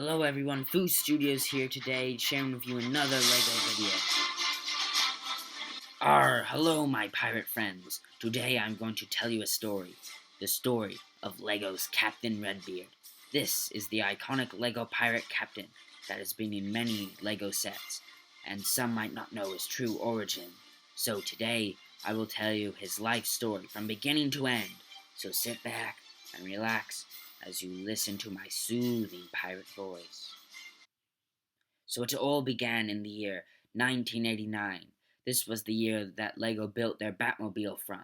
Hello everyone, Foo Studios here today, sharing with you another LEGO video. Hello my pirate friends. Today I'm going to tell you a story. The story of LEGO's Captain Redbeard. This is the iconic LEGO pirate captain that has been in many LEGO sets, and some might not know his true origin. So today, I will tell you his life story from beginning to end. So sit back and relax as you listen to my soothing pirate voice. So it all began in the year 1989. This was the year that LEGO built their Batmobile from,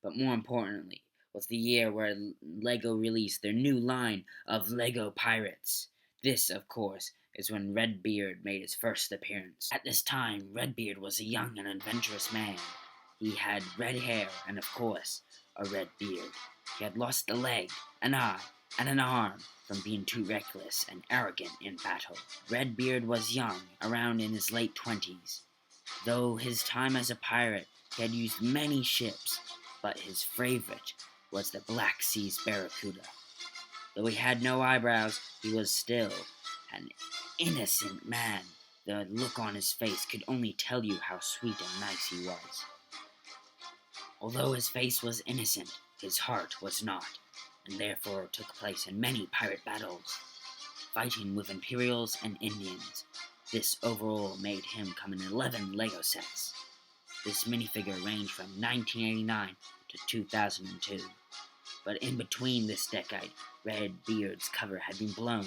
but more importantly, was the year where LEGO released their new line of LEGO Pirates. This, of course, is when Redbeard made his first appearance. At this time, Redbeard was a young and adventurous man. He had red hair and, of course, a red beard. He had lost a leg, an eye, and an arm from being too reckless and arrogant in battle. Redbeard was young, around in his late 20s. Though his time as a pirate, he had used many ships, but his favorite was the Black Sea's Barracuda. Though he had no eyebrows, he was still an innocent man. The look on his face could only tell you how sweet and nice he was. Although his face was innocent, his heart was not, and therefore took place in many pirate battles, fighting with Imperials and Indians. This overall made him come in 11 LEGO sets. This minifigure ranged from 1989 to 2002, but in between this decade, Redbeard's cover had been blown,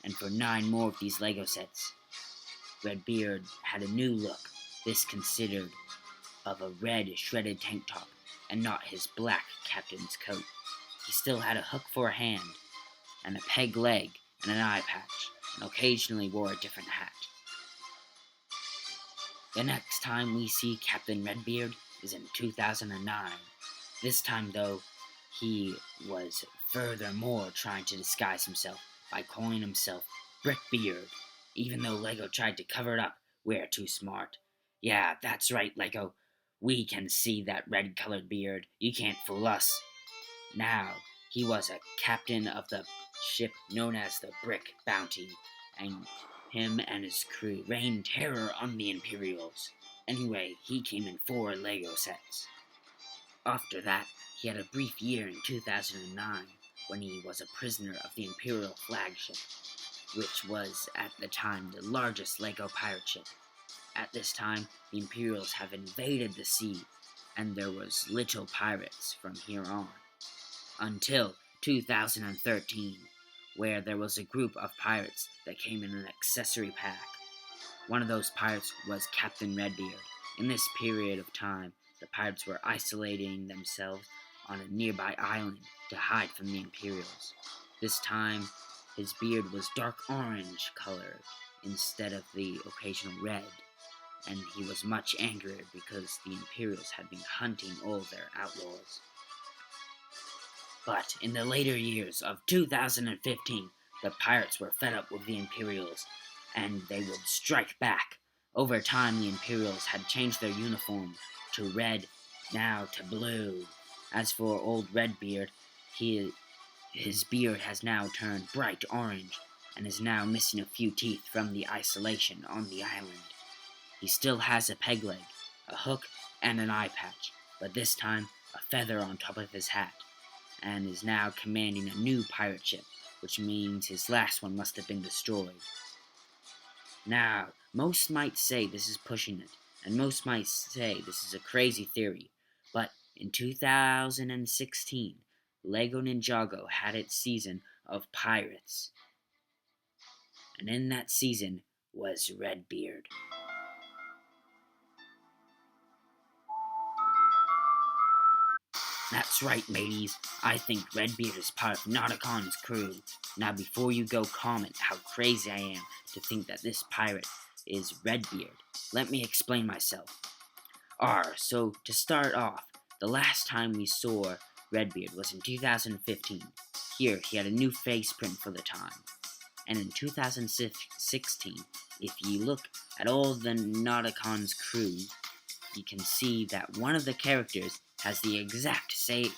and for 9 more of these LEGO sets, Redbeard had a new look, this considered of a red shredded tank top, and not his black captain's coat. He still had a hook for a hand, and a peg leg, and an eye patch, and occasionally wore a different hat. The next time we see Captain Redbeard is in 2009. This time, though, he was furthermore trying to disguise himself by calling himself Brickbeard. Even though LEGO tried to cover it up, we're too smart. Yeah, that's right, LEGO. We can see that red-colored beard. You can't fool us. Now, he was a captain of the ship known as the Brick Bounty, and him and his crew rained terror on the Imperials. Anyway, he came in 4 LEGO sets. After that, he had a brief year in 2009 when he was a prisoner of the Imperial flagship, which was at the time the largest LEGO pirate ship. At this time, the Imperials have invaded the sea, and there was little pirates from here on. Until 2013, where there was a group of pirates that came in an accessory pack. One of those pirates was Captain Redbeard. In this period of time, the pirates were isolating themselves on a nearby island to hide from the Imperials. This time, his beard was dark orange colored instead of the occasional red, and he was much angered because the Imperials had been hunting all their outlaws. But in the later years of 2015, the pirates were fed up with the Imperials, and they would strike back. Over time, the Imperials had changed their uniform to red, now to blue. As for old Redbeard, his beard has now turned bright orange, and is now missing a few teeth from the isolation on the island. He still has a peg leg, a hook, and an eye patch, but this time a feather on top of his hat, and is now commanding a new pirate ship, which means his last one must have been destroyed. Now, most might say this is pushing it, and most might say this is a crazy theory, but in 2016, LEGO Ninjago had its season of pirates, and in that season was Redbeard. That's right, mateys. I think Redbeard is part of Nauticon's crew. Now, before you go comment how crazy I am to think that this pirate is Redbeard, let me explain myself. So to start off, the last time we saw Redbeard was in 2015. Here, he had a new face print for the time. And in 2016, if you look at all the Nauticon's crew, you can see that one of the characters has the exact same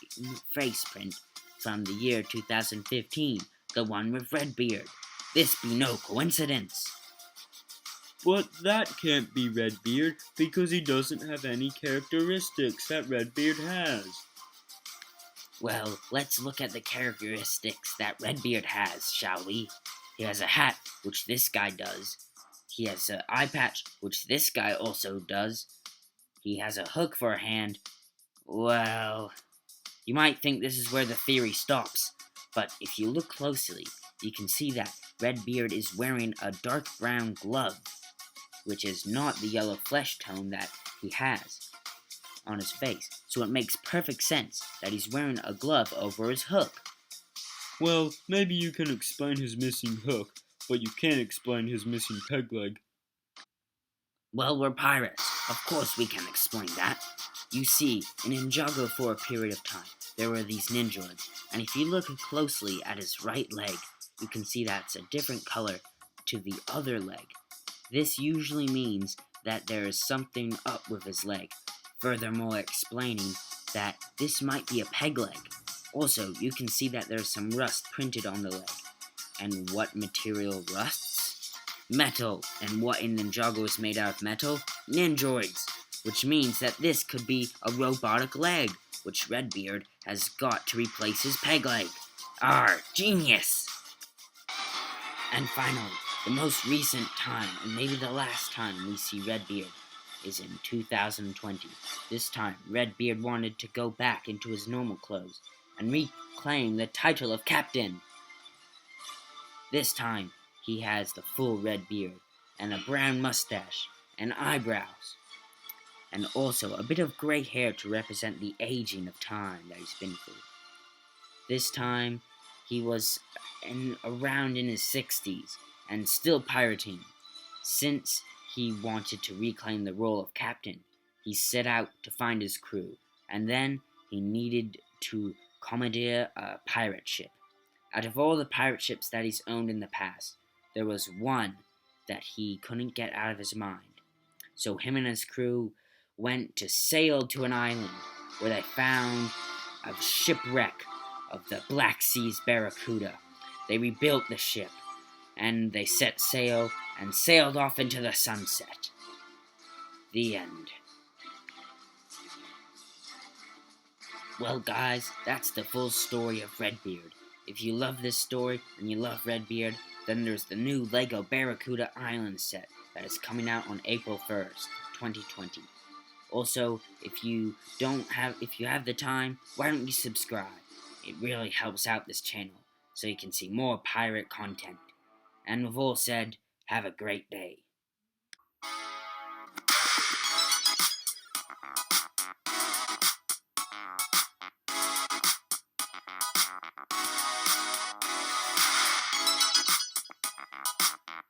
face print from the year 2015, the one with Redbeard. This be no coincidence. But that can't be Redbeard because he doesn't have any characteristics that Redbeard has. Well, let's look at the characteristics that Redbeard has, shall we? He has a hat, which this guy does. He has an eye patch, which this guy also does. He has a hook for a hand. Well, you might think this is where the theory stops, but if you look closely, you can see that Redbeard is wearing a dark brown glove, which is not the yellow flesh tone that he has on his face, so it makes perfect sense that he's wearing a glove over his hook. Well, maybe you can explain his missing hook, but you can't explain his missing peg leg. Well, we're pirates. Of course we can explain that. You see, in Ninjago for a period of time, there were these ninjas, and if you look closely at his right leg, you can see that's a different color to the other leg. This usually means that there is something up with his leg, furthermore explaining that this might be a peg leg. Also, you can see that there's some rust printed on the leg. And what material rusts? Metal. And what in Ninjago is made out of metal? Ninjoids. Which means that this could be a robotic leg, which Redbeard has got to replace his peg leg. Genius! And finally, the most recent time, and maybe the last time we see Redbeard, is in 2020. This time, Redbeard wanted to go back into his normal clothes and reclaim the title of captain. This time, he has the full red beard, and a brown mustache, and eyebrows, and also a bit of grey hair to represent the aging of time that he's been through. This time, he was around in his 60s, and still pirating. Since he wanted to reclaim the role of captain, he set out to find his crew, and then he needed to commandeer a pirate ship. Out of all the pirate ships that he's owned in the past, there was one that he couldn't get out of his mind. So him and his crew went to sail to an island where they found a shipwreck of the Black Sea's Barracuda. They rebuilt the ship, and they set sail and sailed off into the sunset. The end. Well, guys, that's the full story of Redbeard. If you love this story and you love Redbeard, then there's the new Lego Barracuda Island set that is coming out on April 1st, 2020. Also, if you have the time, why don't you subscribe? It really helps out this channel so you can see more pirate content. And with all said, have a great day.